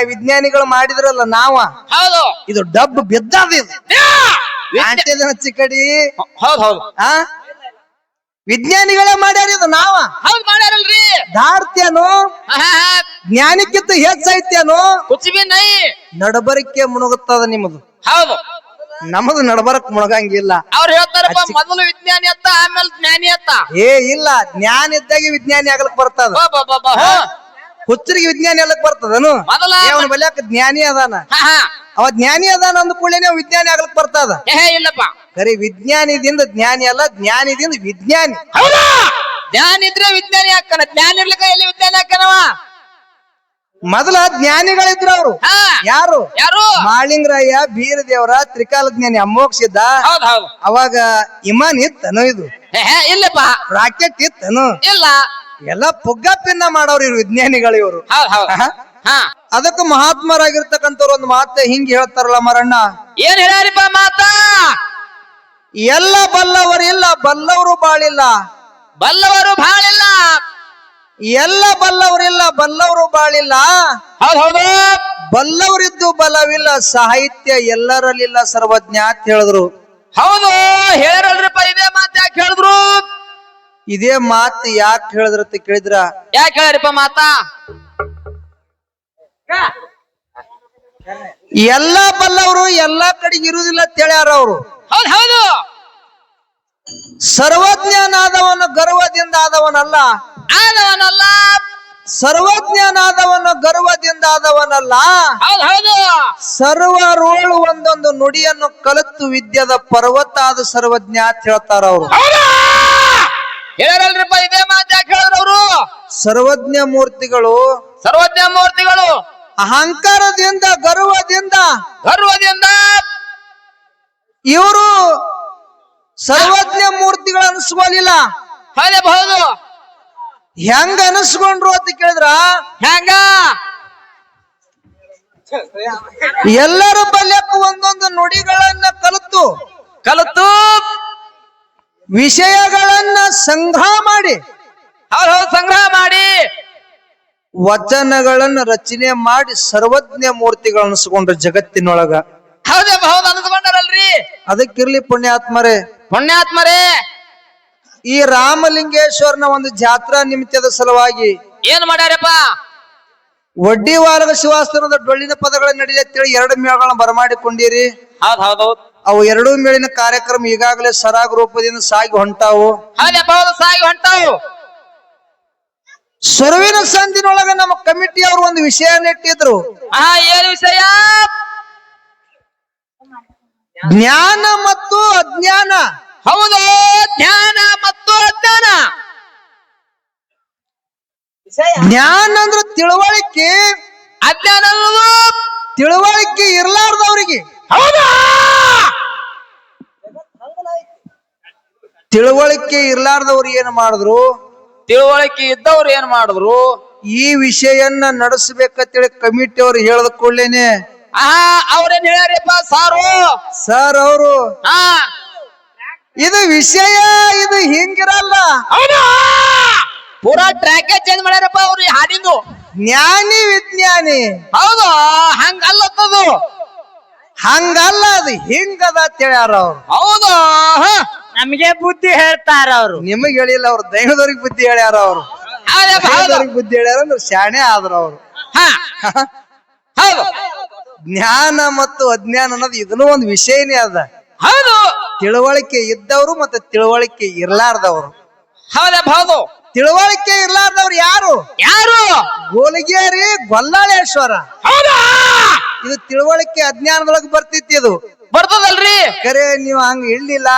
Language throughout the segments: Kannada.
ವಿಜ್ಞಾನಿಗಳು ಮಾಡಿದ್ರಲ್ಲ ನಾವ ಹೌದು ಇದು ಡಬ್ ಬಿದ್ದದ ಇದು ಚಿಕ್ಕಡಿ ಹೌದು ಹೌದು ವಿಜ್ಞಾನಿಗಳೇ ಮಾಡ್ಯಾರ ಇದು ನಾವ ಹೌದು ಮಾಡ್ಯಾರಲ್ರಿ ದಾರ್ತ್ಯನು ಜ್ಞಾನಕ್ಕಿಂತ ಹೆಚ್ಚೈತ್ಯನು ಕುಚಿಬಿ ನೈ ನಡಬರಿಕೆ ಮುಣುಗುತ್ತದ ನಿಮ್ಮದು ಹೌದು ನಮ್ಮದು ನಡಬರಕ್ ಮುಣಗಂಗಿಲ್ಲ ಅವ್ರು ಹೇಳ್ತಾರಪ್ಪ ಮೊದಲು ವಿಜ್ಞಾನಿ ಅತ್ತ ಆಮೇಲೆ ಜ್ಞಾನಿ ಅತ್ತ ಇಲ್ಲ ಜ್ಞಾನ ಇದ್ದಾಗೆ ವಿಜ್ಞಾನಿ ಆಗ್ಲಕ್ ಬರ್ತದ ಹುಚ್ಚರಿಗೆ ವಿಜ್ಞಾನಿ ಆಗ್ಲಕ್ ಬರ್ತದನು ಮೊದಲ ಅವನ ಬಲ್ಯಾಕ ಜ್ಞಾನಿ ಅದಾನ ಅವ ಜ್ಞಾನಿ ಅದಾನ ಅಂದ ಕೂಡಲೇ ವಿಜ್ಞಾನಿ ಆಗ್ಲಕ್ ಬರ್ತದ ಇಲ್ಲಪ್ಪ ಖರೆ ವಿಜ್ಞಾನಿದಿಂದ ಜ್ಞಾನಿ ಅಲ್ಲ ಜ್ಞಾನಿದಿಂದ ವಿಜ್ಞಾನಿ ಹೌದಾ ಜ್ಞಾನ ಇದ್ರೆ ವಿಜ್ಞಾನಿ ಹಾಕನ ಜ್ಞಾನ ಇರ್ಲಿಕ್ಕ ಎಲ್ಲಿ ವಿಜ್ಞಾನಿ ಹಾಕನವ ಮೊದಲ ಜ್ಞಾನಿಗಳಿದ್ರು ಅವರು ಯಾರು ಯಾರು ಮಾಳಿಂಗರಾಯ ಬೀರದೇವರ ತ್ರಿಕಾಲಜ್ಞಾನಿ ಅಮೋಕ್ಷಿದ್ದ ಅವಾಗ ಇಮಾನ್ ಇತ್ತನು ಇದು ಇಲ್ಲಪ್ಪ ರಾಕೆಟ್ ಇತ್ತನು ಇಲ್ಲ ಎಲ್ಲ ಪುಗ್ಗ ಪಿನ್ನ ಮಾಡೋರು ಇವ್ರು ವಿಜ್ಞಾನಿಗಳು ಇವರು ಅದಕ್ಕ ಮಹಾತ್ಮರಾಗಿರ್ತಕ್ಕಂಥವ್ರು ಒಂದು ಮಾತ ಹಿಂಗ್ ಹೇಳ್ತಾರಲ್ಲ ಮರಣ್ಣ ಏನ್ ಹೇಳ್ಯಾರಿಪ್ಪ ಮಾತ ಎಲ್ಲ ಬಲ್ಲವರಿಲ್ಲ ಬಲ್ಲವರು ಬಾಳಿಲ್ಲ ಬಲ್ಲವರು ಬಾಳಿಲ್ಲ ಎಲ್ಲ ಬಲ್ಲವರಿಲ್ಲ ಬಲ್ಲವರು ಬಾಳಿಲ್ಲ ಹೌದು ಬಲ್ಲವರಿದ್ದು ಬಲವಿಲ್ಲ ಸಾಹಿತ್ಯ ಎಲ್ಲರಲ್ಲಿಲ್ಲ ಸರ್ವಜ್ಞ ಅಂತ ಹೇಳಿದ್ರು ಹೌದು ಹೇಳಲ್ರಿಪ್ಪ ಇದೇ ಮಾತು ಯಾಕೆ ಹೇಳಿದ್ರು ಇದೇ ಮಾತು ಯಾಕೆ ಹೇಳಿದ್ರಂತ ಕೇಳಿದ್ರ ಯಾಕೆ ಹೇಳ್ರಿಪ್ಪ ಮಾತಾ ಎಲ್ಲಾ ಬಲ್ಲವರು ಎಲ್ಲಾ ಕಡೆಗೆ ಇರುವುದಿಲ್ಲ ಅಂತ ಹೇಳ್ಯಾರ ಅವರು ಹೌದು ಹೌದು ಸರ್ವಜ್ಞನಾದವನು ಗರ್ವದಿಂದ ಆದವನಲ್ಲ ಆದವನಲ್ಲ ಸರ್ವಜ್ಞನಾದವನು ಗರ್ವದಿಂದ ಆದವನಲ್ಲ ಹೌದು ಹೌದು ಸರ್ವರೋಳು ಒಂದೊಂದು ನುಡಿಯನ್ನು ಕಲಿತು ವಿದ್ಯದ ಪರ್ವತ ಆದ ಸರ್ವಜ್ಞ ಅಂತ ಹೇಳ್ತಾರ ಅವರು ಹೇಳಲ್ರಿಪ್ಪ ಇದೇ ಮಾತು ಯಾಕೆ ಹೇಳಿದ್ರು ಅವರು ಸರ್ವಜ್ಞ ಮೂರ್ತಿಗಳು ಅಹಂಕಾರದಿಂದ ಗರ್ವದಿಂದ ಇವರು ಸರ್ವಜ್ಞ ಮೂರ್ತಿಗಳು ಅನಿಸ್ಕೊಳ್ಳಿಲ್ಲ ಹೌದು ಹೆಂಗ ಅನಿಸ್ಕೊಂಡ್ರು ಅಂತ ಕೇಳಿದ್ರ ಹೆಂಗ ಎಲ್ಲರ ಬಲ್ಯಕ್ಕೂ ಒಂದೊಂದು ನುಡಿಗಳನ್ನ ಕಲಿತು ವಿಷಯಗಳನ್ನ ಸಂಗ್ರಹ ಮಾಡಿ ವಚನಗಳನ್ನ ರಚನೆ ಮಾಡಿ ಸರ್ವಜ್ಞ ಮೂರ್ತಿಗಳು ಅನಿಸ್ಕೊಂಡ್ರು ಜಗತ್ತಿನೊಳಗ ಹೌದು ಅನಿಸ್ಕೊಂಡಾರಲ್ರಿ ಅದಕ್ಕಿರ್ಲಿ ಪುಣ್ಯಾತ್ಮರೇ ಈ ರಾಮಲಿಂಗೇಶ್ವರನ ಒಂದು ಜಾತ್ರಾ ನಿಮಿತ್ತದ ಸಲುವಾಗಿ ಏನ್ ಮಾಡ್ಯಾರಪ್ಪ ಒಡ್ಡಿವಾರಗ ಶಿವಾಸ್ತನದ ಡೊಳ್ಳಿನ ಪದಗಳ ನಡೀಲಿ ಎರಡು ಮೇಳಗಳನ್ನ ಬರಮಾಡಿಕೊಂಡಿರಿ ಹೌದು ಅವು ಎರಡೂ ಮೇಳಿನ ಕಾರ್ಯಕ್ರಮ ಈಗಾಗಲೇ ಸರಾಗ ರೂಪದಿಂದ ಸಾಗಿ ಹೊಂಟಾವು ಸುರುವಿನ ಸಂದಿನೊಳಗ ನಮ್ಮ ಕಮಿಟಿ ಅವರು ಒಂದು ವಿಷಯ ಇಟ್ಟಿದ್ರು ಏನು ವಿಷಯ ಜ್ಞಾನ ಮತ್ತು ಅಜ್ಞಾನ ಹೌದು ಜ್ಞಾನ ಮತ್ತು ಅಜ್ಞಾನ ಜ್ಞಾನ ಅಂದ್ರೆ ತಿಳುವಳಿಕೆ ಅಜ್ಞಾನ ತಿಳುವಳಿಕೆ ಇರ್ಲಾರ್ದವ್ರಿಗೆ ಹೌದಾ ತಿಳುವಳಿಕೆ ಇರ್ಲಾರ್ದವ್ರು ಏನ್ ಮಾಡಿದ್ರು ತಿಳುವಳಿಕೆ ಇದ್ದವ್ರು ಏನ್ ಮಾಡಿದ್ರು ಈ ವಿಷಯನ್ನ ನಡೆಸಬೇಕಂತೇಳಿ ಕಮಿಟಿ ಅವ್ರು ಹೇಳದ ಕೂಡಲೇನೆ ಅವ್ರೇನ್ ಹೇಳ್ಯಾರಪ್ಪ ಸರ್ ಅವರು ಇದು ವಿಷಯ ಇದು ಹಿಂಗಿರಲ್ಲ ಪೂರಾ ಟ್ರ್ಯಾಕ್ ಚೇಂಜ್ ಮಾಡ್ಯಾರಪ್ಪ ಅವ್ರು ಹಾಡಿದ್ದು ಜ್ಞಾನಿ ವಿಜ್ಞಾನಿ ಹೌದು ಹಂಗಲ್ಲತ್ತದು ಹಂಗಲ್ಲ ಅದು ಹಿಂಗದ ಅಂತ ಹೇಳ್ಯಾರ ಅವ್ರು ಹೌದು ನಮಗೆ ಬುದ್ಧಿ ಹೇಳ್ತಾರ ಅವ್ರು ನಿಮಗ್ ಹೇಳಿಲ್ಲ ಅವ್ರು ದೈವದವ್ರಿಗೆ ಬುದ್ಧಿ ಹೇಳ್ಯಾರ ಅವ್ರು ಬುದ್ಧಿ ಹೇಳ್ಯಾರ ಅಂದ್ರೆ ಶಾಣೆ ಆದ್ರ ಅವ್ರು ಹೌದು ಜ್ಞಾನ ಮತ್ತು ಅಜ್ಞಾನ ಅನ್ನೋದು ಇದನ್ನು ಒಂದು ವಿಷಯನೇ ಅದ ಹೌದು ತಿಳುವಳಿಕೆ ಇದ್ದವರು ಮತ್ತೆ ತಿಳುವಳಿಕೆ ಇರ್ಲಾರ್ದವ್ರು ಹೌದು ತಿಳುವಳಿಕೆ ಇರ್ಲಾರ್ದವ್ರು ಯಾರು ಗೋಲಿಗೇರಿ ಗೊಲ್ಲಾಳೇಶ್ವರ ಇದು ತಿಳುವಳಿಕೆ ಅಜ್ಞಾನದೊಳಗೆ ಬರ್ತಿತ್ತು ಇದು ಬರ್ತದಲ್ರಿ ಕರೆ ನೀವು ಹಂಗ ಇಡ್ಲಿಲ್ಲ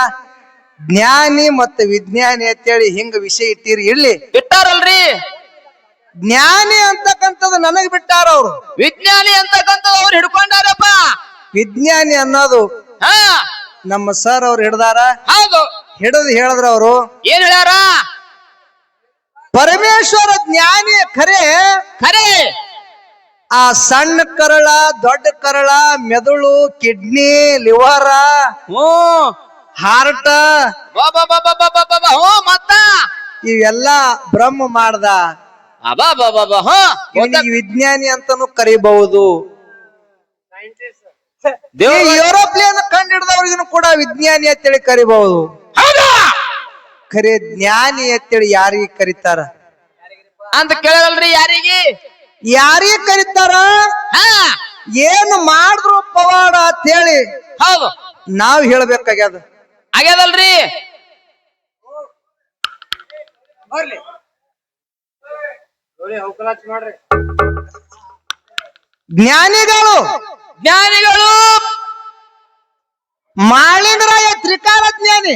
ಜ್ಞಾನಿ ಮತ್ತೆ ವಿಜ್ಞಾನಿ ಅಂತೇಳಿ ಹಿಂಗ ವಿಷಯ ಇಟ್ಟಿರಿ ಇಟ್ಟಾರಲ್ರಿ ಜ್ಞಾನಿ ಅಂತಕ್ಕಂಥದ್ದು ನನಗ್ ಬಿಟ್ಟಾರ ಅವ್ರು ವಿಜ್ಞಾನಿ ಅಂತಕ್ಕಂಥದ್ದು ಅವ್ರು ಹಿಡ್ಕೊಂಡಾರಪ್ಪ ವಿಜ್ಞಾನಿ ಅನ್ನೋದು ನಮ್ಮ ಸರ್ ಅವ್ರು ಹಿಡ್ದಾರ ಹಿಡಿದು ಹೇಳಿದ್ರ ಅವರು ಏನ್ ಹೇಳ್ಯಾರ ಪರಮೇಶ್ವರ ಜ್ಞಾನಿ ಖರೆ ಆ ಸಣ್ಣ ಕರಳ ದೊಡ್ಡ ಕರಳ ಮೆದುಳು ಕಿಡ್ನಿ ಲಿವರ್ ಹಾರ್ಟ್ ಮತ್ತ ಇವೆಲ್ಲ ಬ್ರಹ್ಮ ಮಾಡ್ದ ಅಬಾ ಬಾಬಾ ಹಾ ಇವನಿಗೆ ವಿಜ್ಞಾನಿ ಅಂತಾನು ಕರಿಬಹುದು. ದೇವ್ರ ಏರೋಪ್ಲೇನ್ ಕಂಡು ಹಿಡಿದವ್ರಿಗೂ ಕೂಡ ವಿಜ್ಞಾನಿ ಅಂತೇಳಿ ಕರಿಬಹುದು. ಹೌದಾ ಖರೆ ಜ್ಞಾನಿ ಅಂತೇಳಿ ಯಾರಿಗೆ ಕರೀತಾರ? ಅಂತ ಕೇಳಲ್ರಿ ಯಾರಿಗೆ? ಯಾರಿಗೆ ಕರೀತಾರ? ಹಾ ಏನು ಮಾಡಿದ್ರು ಪವಾಡ ಅಂತೇಳಿ ಹೌದು ನಾವ್ ಹೇಳ್ಬೇಕಾಗ್ಯದ. ಆಗ್ಯದಲ್ರಿ. ಜ್ಞಾನಿಗಳು ಜ್ಞಾನಿಗಳು ಮಾಳಿಂಗರಾಯ ತ್ರಿಕಾಲ ಜ್ಞಾನಿ,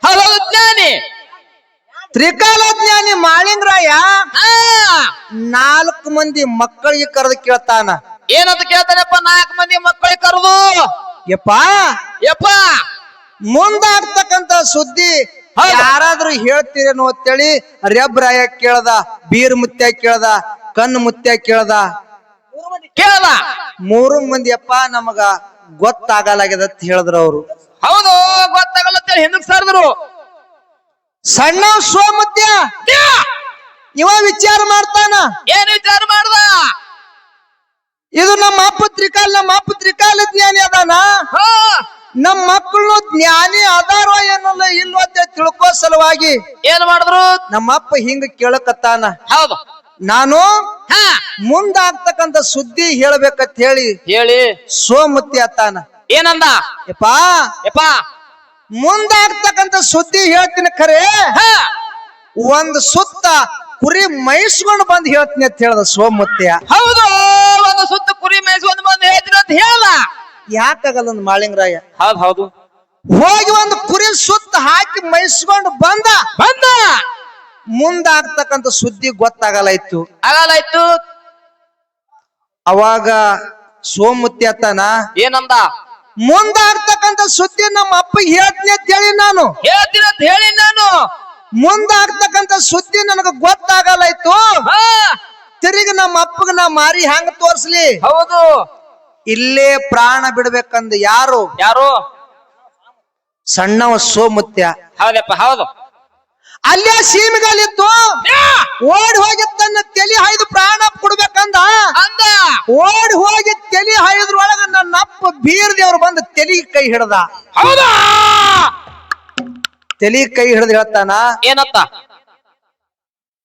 ಹೌದು ಜ್ಞಾನಿ. ತ್ರಿಕಾಲ ಜ್ಞಾನಿ ಮಾಳಿಂಗರಾಯ ಹಾ 4 ಮಂದಿ ಮಕ್ಕಳಿಗೆ ಕರೆದು ಕೇಳ್ತಾನ, ಏನಂತ ಕೇಳ್ತಾನಪ್ಪ? 4 ಮಂದಿ ಮಕ್ಕಳಿಗೆ ಕರೆದು ಯಪ್ಪ ಯಪ್ಪ ಮುಂದಾಗ್ತಕ್ಕಂತ ಸುದ್ದಿ ಹೌದು. ಯಾರಾದ್ರೂ ಹೇಳ್ತೀರೇನೋ ಅಂತೇಳಿ ರೆಬ್ರಾಯ ಕೇಳ್ದ, ಬೀರ್ ಮುತ್ಯ ಕೇಳ್ದ, ಕಣ್ಣು ಮುತ್ಯ ಕೇಳ್ದ. ಕೇಳದ 3 ಮಂದಿ ಯಪ್ಪ ನಮಗ ಗೊತ್ತಾಗಲಾಗ್ಯದ ಅಂತ ಹೇಳಿದ್ರು ಅವ್ರು. ಹೌದು ಗೊತ್ತಾಗಲ್ಲ ಅಂತೇಳಿ ಹಿಂದಕ್ ಸರ್ದ್ರು. ಸಣ್ಣ ಸೋಮುತ್ಯ ಇವ ವಿಚಾರ ಮಾಡ್ತಾನ, ಏನ್ ವಿಚಾರ ಮಾಡ್ದ? ಇದು ನಮ್ಮ ಅಪ್ಪ ತ್ರಿಕಾಲ ಜ್ಞಾನಿ ಅದಾನ, ಹಾ ನಮ್ಮ ಮಕ್ಕಳು ಜ್ಞಾನಿ ಅದಾರೋ ಏನಲ್ಲ ಇಲ್ವೋ ಅಂತ ತಿಳ್ಕೋ ಸಲುವಾಗಿ ಏನ್ ಮಾಡಿದ್ರು? ನಮ್ಮ ಅಪ್ಪ ಹಿಂಗ ಕೇಳಕತ್ತಾನ, ಹೌದು ನಾನು ಹಾ ಮುಂದಾಗ್ತಕ್ಕಂತ ಸುದ್ದಿ ಹೇಳ್ಬೇಕಂತ ಹೇಳಿ ಹೇಳಿ ಸೋಮುತ್ಯ ಅತ್ತಾನ. ಏನಂದ? ಯಪ್ಪಾ ಯಪ್ಪ ಮುಂದಾಗ್ತಕ್ಕಂತ ಸುದ್ದಿ ಹೇಳ್ತೀನಿ, ಖರೆ ಹಾ ಒಂದ್ ಸುತ್ತ ಕುರಿ ಮೈಸ್ಕೊಂಡು ಬಂದ್ ಹೇಳ್ತೀನಿ ಅಂತ ಹೇಳ್ದ ಸೋಮುತ್ಯ. ಹೌದು ಒಂದು ಸುತ್ತ ಕುರಿ ಮೇಯಿಸ್ಕೊಂಡು ಬಂದು ಹೇಳ್ತೀನಿ ಅಂತ ಹೇಳ. ಯಾಕಾಗಲ್ಲ ಒಂದು ಮಾಳಿಂಗರಾಯ ಹೌದು ಹೌದು ಹೋಗಿ ಒಂದು ಕುರಿ ಸುತ್ತ ಹಾಕಿ ಮೈಸ್ಕೊಂಡು ಬಂದ, ಬಂದ ಮುಂದಾಗ್ತಕ್ಕಂತ ಸುದ್ದಿ ಗೊತ್ತಾಗಲಾಯ್ತು. ಆಗಲಾಯ್ತು. ಅವಾಗ ಸೋಮುತ್ಯ ಅತ್ತಾನ, ಏನಂದ? ಮುಂದಾಗ್ತಕ್ಕಂತ ಸುದ್ದಿ ನಮ್ಮ ಅಪ್ಪಗೆ ಹೇಳ್ತೀನಿ ಅಂತ ಹೇಳಿ ನಾನು, ಹೇಳ್ತೀನಿ ಅಂತ ಹೇಳಿ ನಾನು. ಮುಂದಾಗ್ತಕ್ಕಂತ ಸುದ್ದಿ ನನಗ ಗೊತ್ತಾಗಲಾಯ್ತು. ಹಾ ತಿರುಗಿ ನಮ್ಮ ಅಪ್ಪಗ ನಾ ಮಾರಿ ಹೆಂಗ ತೋರ್ಸ್ಲಿ? ಹೌದು ಇಲ್ಲೇ ಪ್ರಾಣ ಬಿಡ್ಬೇಕಂದ ಯಾರು? ಯಾರು? ಸಣ್ಣವ ಸೋಮುತ್ಯ. ಹೌದಪ್ಪ ಹೌದು. ಅಲ್ಲೇ ಸೀಮೆಗಲ್ಲಿತ್ತು, ಓಡಿ ಹೋಗಿ ತನ್ನ ತಲೆ ಹಾಯ್ದು ಪ್ರಾಣ ಕೊಡ್ಬೇಕಂದ. ಅಂದ ಓಡಿ ಹೋಗಿ ತಲೆ ಹಾಯ್ದ್ರೊಳಗ ನನ್ನ ಅಪ್ಪ ಬೀರ್ ದೇವ್ರು ಬಂದು ತಲೆ ಕೈ ಹಿಡ್ದ. ಹೌದಾ? ತಲೆ ಕೈ ಹಿಡ್ದು ಹೇಳ್ತಾನ, ಏನತ್ತ?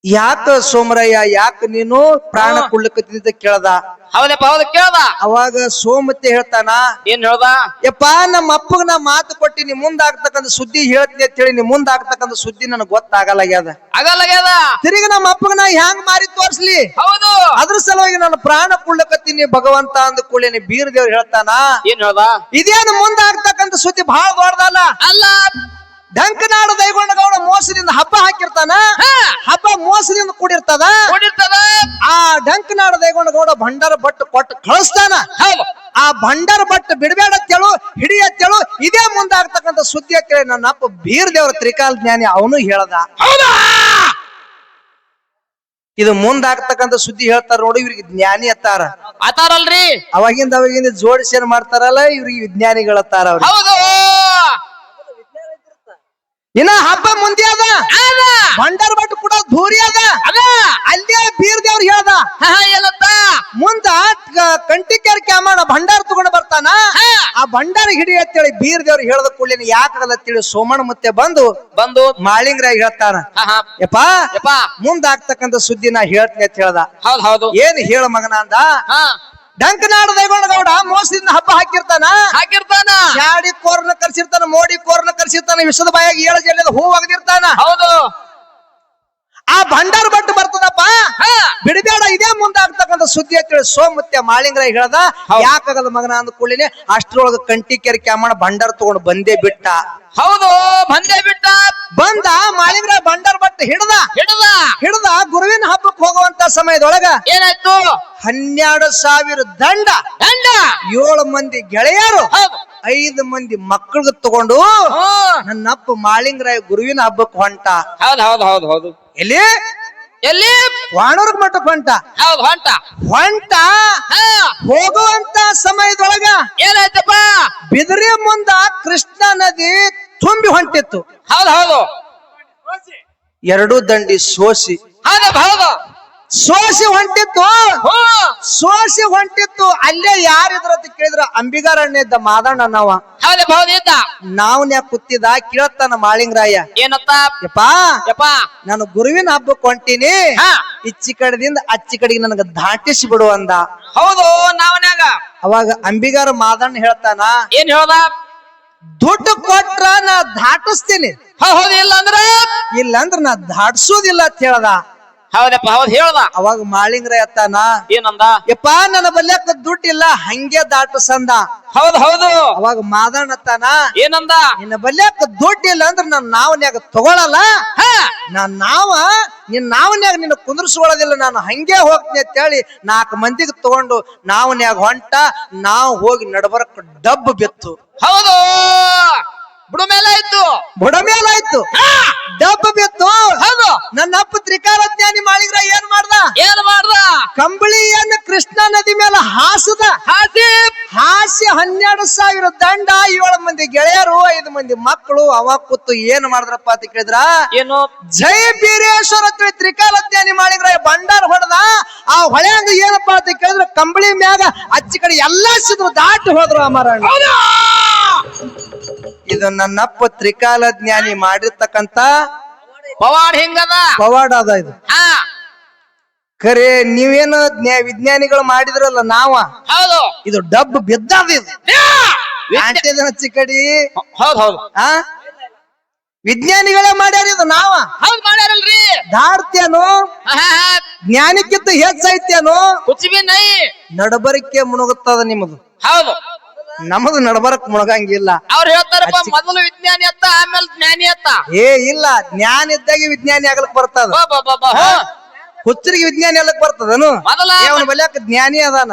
ಯಾಕ ಸೋಮರಯ್ಯ ಯಾಕ ನೀನು ಪ್ರಾಣ ಕೊಡ್ಲಿಕ್ಕತ್ತಿದ್ದ ಕೇಳ್ದ. ಹೌದಪ್ಪ ಹೌದು ಕೇಳ್ದ. ಅವಾಗ ಸೋಮುತ್ಯ ಹೇಳ್ತಾನ, ಏನ್ ಹೇಳ್ದ? ಯಪ್ಪ ನಮ್ಮ ಅಪ್ಪಗ ನಾ ಮಾತು ಕೊಟ್ಟಿನಿ ಮುಂದಾಗ್ತಕ್ಕಂಥ ಸುದ್ದಿ ಹೇಳ್ತೀನಿ ಅಂತ ಹೇಳಿ, ನೀ ಮುಂದಾಗ್ತಕ್ಕಂಥ ಸುದ್ದಿ ನನಗೆ ಗೊತ್ತಾಗಲಾಗ್ಯದ. ಆಗಲಾಗ್ಯದ. ತಿರುಗಿ ನಮ್ಮ ಅಪ್ಪಗ ನಾ ಹ್ಯಾಂಗ್ ಮಾರಿ ತೋರ್ಸ್ಲಿ? ಹೌದು ಅದ್ರ ಸಲುವಾಗಿ ನಾನು ಪ್ರಾಣ ಕೊಡ್ಲಕತ್ತೀನಿ ಭಗವಂತ ಅಂದ ಕೂಡಲೇ ಬೀರ್ ದೇವ್ರು ಹೇಳ್ತಾನ, ಏನ್ ಹೇಳ್ದ? ಇದೇನು ಮುಂದಾಗ್ತಕ್ಕಂಥ ಸುದ್ದಿ ಬಹಳ ದೊಡ್ಡದಲ್ಲ. ಅಲ್ಲ ಡಂಕನಾಡು ದೈಗೊಂಡ ಗೌಡ ಮೋಸದಿಂದ ಹಬ್ಬ ಹಾಕಿರ್ತಾನ, ಹಬ್ಬ ಮೋಸದಿಂದ ಕೂಡಿರ್ತದ. ಕೊಡಿರ್ತದ. ಆ ಡಂಕನಾಡು ದೈಗೊಂಡ ಗೌಡ ಭಂಡಾರ ಭಟ್ ಕೊಟ್ಟು ಕಳಿಸ್ತಾನ. ಹೌದು ಆ ಭಂಡಾರ ಭಟ್ ಬಿಡಬೇಡ ಅಂತೇಳು, ಹಿಡಿ ಅಂತೇಳು, ಇದೇ ಮುಂದಾಗ್ತಕ್ಕಂಥ ಸುದ್ದಿ ಅಂತೇಳಿ ನನ್ನ ಅಪ್ಪ ಬೀರ್ ದೇವ್ರ ತ್ರಿಕಾಲ ಜ್ಞಾನಿ ಅವನು ಹೇಳ್ದ. ಹೌದಾ? ಇದು ಮುಂದಾಗ್ತಕ್ಕಂಥ ಸುದ್ದಿ ಹೇಳ್ತಾರ ನೋಡಿ, ಇವ್ರಿಗೆ ಜ್ಞಾನಿ ಅತ್ತಾರ. ಆತಾರಲ್ರಿ. ಅವಾಗಿಂದ ಜೋಡಿಸಿ ಏನ್ ಮಾಡ್ತಾರಲ್ಲ, ಇವ್ರಿಗೆ ವಿಜ್ಞಾನಿಗಳತ್ತಾರ. ಅವ್ರಿಗೆ ಹೌದು ಇನ್ನ ಹಬ್ಬ ಮುಂದೆ ಅದ, ಭಂಡಾರ ಭಟ್ ಕೂಡ ಧೂರಿ ಅದ. ಅಲ್ಲೇ ಬೀರ್ ದೇವ್ರ ಹೇಳ್ದ, ಏನಂತ? ಮುಂದ ಕಂಟಿಕೆರ್ ಕ್ಯಾಮಣ ಭಂಡಾರ ತಗೊಂಡು ಬರ್ತಾನ, ಆ ಭಂಡಾರ ಹಿಡಿ ಅಂತೇಳಿ ಬೀರ್ ದೇವ್ರ ಹೇಳ್ದ ಕೂಡಲೇ ಯಾಕಲ್ಲ ಅಂತೇಳಿ ಸೋಮಣ್ಣ ಮತ್ತೆ ಬಂದು ಮಾಳಿಂಗರಾಯ ಹೇಳ್ತಾನ, ಯಪ್ಪ ಮುಂದಾಗ್ತಕ್ಕಂಥ ಸುದ್ದಿ ನಾ ಹೇಳ್ತೀನಿ ಅಂತ ಹೇಳ್ದ. ಹೌದು ಹೌದು ಏನ್ ಹೇಳ ಮಗನ ಅಂದ. ಡಂಕನಾಡು ದೈಗೊಂಡ ಗೌಡ ಮೋಸದಿಂದ ಹಬ್ಬ ಹಾಕಿರ್ತಾನ, ಶಾಡಿ ಕೋರ್ನ ಕರ್ಸಿರ್ತಾನ, ಮೋಡಿ ಕೋರ್ನ ಕರ್ಸಿರ್ತಾನ, ವಿಷದ ಬಾಯಾಗಿ 7 ಜಲ್ಲೆದ ಹೂ ಒಗದಿರ್ತಾನ. ಹೌದು ಆ ಭಂಡಾರ ಭಟ್ ಬರ್ತದಪ್ಪ, ಬಿಡಬೇಡ ಇದೇ ಮುಂದಾಗ್ತಕ್ಕಂಥ ಸುದ್ದಿ ಅಂತೇಳಿ ಸೋಮುತ್ಯ ಮಾಳಿಂಗರಾಯ ಹೇಳ್ದ. ಯಾಕಾಗಲ್ಲ ಮಗನ ಅಂದ ಕೂಡಲೇ ಅಷ್ಟ್ರೊಳಗ ಕಂಟಿಕೆರೆ ಕ್ಯಾಮಣ ಭಂಡಾರ ತಗೊಂಡು ಬಂದೇ ಬಿಟ್ಟ. ಹೌದು ಬಂದೇ ಬಿಟ್ಟ. ಬಂದ ಮಾಳಿಂಗರಾಯ ಭಂಡಾರ ಭಟ್ ಹಿಡ್ದ ಗುರುವಿನ ಹಬ್ಬಕ್ಕೆ ಹೋಗುವಂತ ಸಮಯದೊಳಗ ಏನಾಯ್ತು? 12,000 ದಂಡ, 7 ಮಂದಿ ಗೆಳೆಯರು, 5 ಮಂದಿ ಮಕ್ಕಳಿಗೆ ತಗೊಂಡು ನನ್ನಪ್ಪ ಮಾಳಿಂಗರಾಯ ಗುರುವಿನ ಹಬ್ಬಕ್ಕೆ ಹೊಂಟ. ಹೌದು ಹೌದು ಹೌದು ಹೌದು ಎಲ್ಲಿ ಎಲ್ಲಿ? ವಾಣೂರ್ಗ್ ಮಠಕ್ಕೆ ಹೊಂಟ. ಹೌದು ಹೊಂಟ. ಹೋಗುವಂತ ಸಮಯದೊಳಗ ಏನಾಯ್ತಪ್ಪ? ಬಿದಿರಿ ಮುಂದ ಕೃಷ್ಣ ನದಿ ತುಂಬಿ ಹೊಂಟಿತ್ತು. ಹೌದು ಹೌದು 2 ದಂಡಿ ಸೋಸಿ ಹೌದು ಸೋಸಿ ಹೊಂಟಿತ್ತು ಅಲ್ಲೇ ಯಾರಿದ್ರ ಅಂತ ಕೇಳಿದ್ರ ಅಂಬಿಗಾರಣ್ಣ ಇದ್ದ ಮಾದಣ್ಣ ನಾವ ಹೌದಪ್ಪ ಹೌದಿದ್ದ ನಾವ್ನ್ಯಾಕ ಕೂತಿದ್ದ ಕೇಳತ್ತಾನ ಮಾಳಿಂಗರಾಯ ಏನತ್ತ ಯಪ್ಪ ನಾನು ಗುರುವಿನ ಹಬ್ಬಕ್ಕೆ ಹೊಂಟೀನಿ ಇಚ್ಚಿ ಕಡೆದಿಂದ ಅಚ್ಚಿ ಕಡೆಗೆ ನನಗ ದಾಟಿಸಿ ಬಿಡು ಅಂದ. ಹೌದು ನಾವನ್ಯಾಗ ಅವಾಗ ಅಂಬಿಗಾರ ಮಾದಣ್ಣ ಹೇಳ್ತಾನ ಏನ್ ಹೇಳ್ದ ದುಡ್ಡು ಕೊಟ್ರ ನಾ ದಾಟಿಸ್ತೀನಿ, ಹೌದು ಇಲ್ಲಂದ್ರ ನಾ ದಾಟಿಸೋದಿಲ್ಲ ಅಂತ ಹೇಳ್ದ. ಹೌದಪ್ಪ ಹೌದ್ ಹೇಳ್ದ. ಅವಾಗ ಮಾಳಿಂಗರಾಯ ಅತ್ತಾನ ಏನಂದ ಯಪ್ಪ ನನ್ನ ಬಲ್ಯಕ್ಕ ದುಡ್ಡಿಲ್ಲ ಹಂಗೆ ದಾಟಸಂದ. ಹೌದು ಅವಾಗ ಮಾದಣ್ಣ ಅತ್ತಾನ ಏನಂದ ನಿನ್ನ ಬಲ್ಯಕ್ಕ ದುಡ್ಡಿಲ್ಲ ಅಂದ್ರ ನಾನ್ ನಾವನ್ಯಾಗ ತಗೊಳಲ್ಲ, ನಿನ್ ನಾವನ್ಯಾಗ ನಿನ್ನ ಕುಂದ್ರಸ್ಕೊಳ್ಳೋದಿಲ್ಲ, ನಾನು ಹಂಗೆ ಹೋಗ್ತೀನಿ ಅಂತ ಹೇಳಿ 4 ಮಂದಿಗೆ ತಗೊಂಡು ನಾವನ್ಯಾಗ ಹೊಂಟ ನಾವು ಹೋಗಿ ನಡಬರಕ್ ಡಬ್ಬು ಬಿತ್ತು. ಹೌದು ಬುಡ ಮೇಲಾಯ್ತು ಡಬ್ಬು ಬಿತ್ತು. ಹೌದು ನನ್ನ ಅಪ್ಪ ತ್ರಿಕಾಲಜ್ಞಾನಿ ಮಾಳಿಂಗರಾಯ ಏನ್ ಮಾಡ್ದ ಕಂಬಳಿಯನ್ನ ಕೃಷ್ಣಾ ನದಿ ಮೇಲೆ ಹಾಸದ. ಹಾಸಿ 12,000 ದಂಡ, 7 ಮಂದಿ ಗೆಳೆಯರು, 5 ಮಂದಿ ಮಕ್ಕಳು. ಅವ ಕೂತು ಏನ್ ಮಾಡಿದ್ರಪ್ಪ ಅಂತ ಕೇಳಿದ್ರ ಏನು ಜೈ ಬೀರೇಶ್ವರ ತ್ರಿಕಾಲಜ್ಞಾನಿ ಮಾಳಿಂಗರಾಯ ಭಂಡಾರ ಹೊಡೆದ. ಆ ಹೊಳೆಯಂಗ ಏನಪ್ಪಾ ಅಂತ ಕೇಳಿದ್ರ ಕಂಬಳಿ ಮ್ಯಾಗ ಅಚ್ಚಿ ಕಡೆ ಎಲ್ಲಾ ಸಿದ್ರು ದಾಟಿ ಹೋದ್ರು ಅಮರಣ್ಣ. ಇದು ನನ್ನಪ್ಪ ತ್ರಿಕಾಲಜ್ಞಾನಿ ಮಾಡಿರ್ತಕ್ಕಂತ ಪವಾಡ ಅದ. ಇದು ಖರೆ ನೀವೇನು ವಿಜ್ಞಾನಿಗಳು ಮಾಡಿದ್ರಲ್ಲ ಹೌದು ಇದು ಡಬ್ಬು ಬಿದ್ದದ. ಇದು ಹಚ್ಚಿ ಕಡಿ ವಿಜ್ಞಾನಿಗಳೇ ಮಾಡ್ಯಾರ. ಇದು ಮಾಡ್ಯಾರಲ್ರಿ ದಾಡ್ತೇನು ಜ್ಞಾನಕ್ಕಿಂತ ಹೆಚ್ಚೈತೇನು ನಡಬರಿಕೆ ಮುಣುಗುತ್ತದ ನಿಮ್ಮದು. ಹೌದು ನಮ್ಮದು ನಡಬರಕ್ ಮುಣಗಂಗಿಲ್ಲ. ಅವ್ರು ಹೇಳ್ತಾರಪ್ಪ ಮೊದಲು ವಿಜ್ಞಾನಿ ಅತ್ತ ಆಮೇಲೆ ಜ್ಞಾನಿ ಅತ್ತ. ಇಲ್ಲ ಜ್ಞಾನ ಇದ್ದಾಗ ವಿಜ್ಞಾನಿ ಆಗ್ಲಕ್ ಬರ್ತದ, ಹುಚ್ಚರಿಗೆ ವಿಜ್ಞಾನಿ ಆಗ್ಲಕ್ ಬರ್ತದನು. ಅವನ ಬಲ್ಯಾಕ ಜ್ಞಾನಿ ಅದಾನ,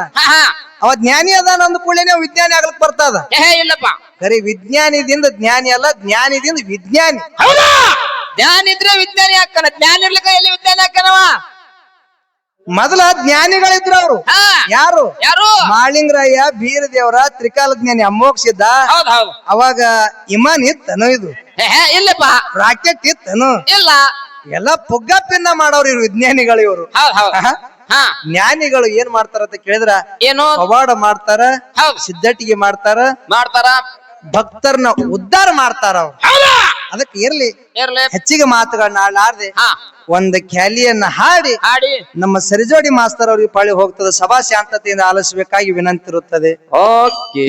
ಅವ ಜ್ಞಾನಿ ಅದಾನ ಅಂದ ಕೂಡಲೇ ವಿಜ್ಞಾನಿ ಆಗ್ಲಕ್ ಬರ್ತದ. ಇಲ್ಲಪ್ಪ ಖರೆ ವಿಜ್ಞಾನಿದಿಂದ ಜ್ಞಾನಿ ಅಲ್ಲ, ಜ್ಞಾನಿದಿಂದ ವಿಜ್ಞಾನಿ. ಜ್ಞಾನ ಇದ್ರೆ ವಿಜ್ಞಾನಿ ಹಾಕನ, ಜ್ಞಾನ ಇರ್ಲಿಕ್ಕ ಎಲ್ಲಿ ವಿಜ್ಞಾನಿ ಹಾಕನವ. ಮೊದಲ ಜ್ಞಾನಿಗಳಿದ್ರು ಅವ್ರು. ಯಾರು ಮಾಳಿಂಗರಾಯ, ಬೀರದೇವರ, ತ್ರಿಕಾಲಜ್ಞಾನಿ ಅಮೋಕ್ಷಿದ್ದ. ಅವಾಗ ಇಮಾನ್ ಇತ್ತನು, ಇದು ಇಲ್ಲಪ್ಪ ರಾಕೆಟ್ ಇತ್ತನು, ಇಲ್ಲ ಎಲ್ಲ ಪುಗ್ಗ ಪಿನ್ನ ಮಾಡೋರು ಇವ್ರು ವಿಜ್ಞಾನಿಗಳು. ಇವರು ಜ್ಞಾನಿಗಳು ಏನ್ ಮಾಡ್ತಾರ ಅಂತ ಕೇಳಿದ್ರ ಏನು ಪವಾಡ ಮಾಡ್ತಾರ, ಸಿದ್ಧಟಿಗೆ ಮಾಡ್ತಾರ, ಭಕ್ತರನ್ನ ಉದ್ಧಾರ ಮಾಡ್ತಾರ ಅವ್ರು. ಅದಕ್ಕೆ ಇರ್ಲಿ ಹೆಚ್ಚಿಗೆ ಮಾತುಗಳನ್ನ ಆಡಲಾರ್ದೆ ಒಂದು ಖ್ಯಾಲಿಯನ್ನ ಹಾಡಿ ನಮ್ಮ ಸರಿಜೋಡಿ ಮಾಸ್ತರ್ ಅವ್ರಿಗೆ ಪಾಳಿ ಹೋಗ್ತದೆ. ಸಭಾ ಶಾಂತತೆಯಿಂದ ಆಲಿಸಬೇಕಾಗಿ ವಿನಂತಿ ಇರುತ್ತದೆ. ಓಕೆ.